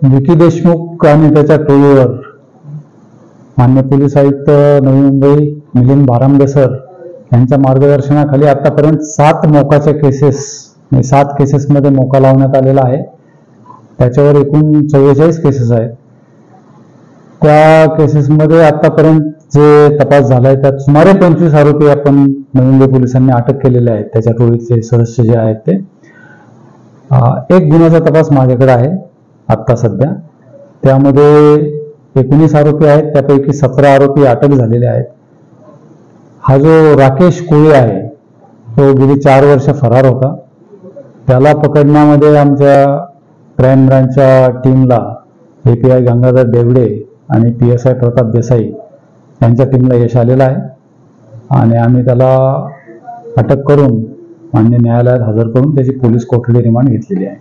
विकी देशमुख आणि त्याच्या टोळीवर मान्य पोलीस आयुक्त नवी मुंबई मिलिंद भारांबे सर यांच्या मार्गदर्शनाखाली आतापर्यंत 7 मोकाच्या केसेस 7 केसेसमध्ये मोका लावण्यात आलेला आहे। त्याच्यावर एकूण 44 केसेस आहेत। त्या केसेसमध्ये आतापर्यंत जे तपास झालाय त्यात सुमारे 25 आरोपी आपण नवी मुंबई पोलिसांनी अटक केलेले आहेत। त्याच्या टोळीचे सदस्य जे आहेत ते एक गुन्ह्याचा तपास माझ्याकडे आहे आता सध्या। त्यामध्ये 19 आरोपी आहेत, त्यापैकी 17 आरोपी अटक झालेले आहेत। हा जो राकेश कोळी आहे तो गेली 4 वर्ष फरार होता। त्याला पकडण्यामध्ये आमच्या क्राईम ब्रांचच्या टीमला API गंगाधर देवडे आणि PSI प्रताप देसाई यांच्या टीमला यश आलेलं आहे आणि आम्ही त्याला अटक करून मान्य न्यायालयात हजर करून त्याची पोलीस कोठडी रिमांड घेतलेली आहे।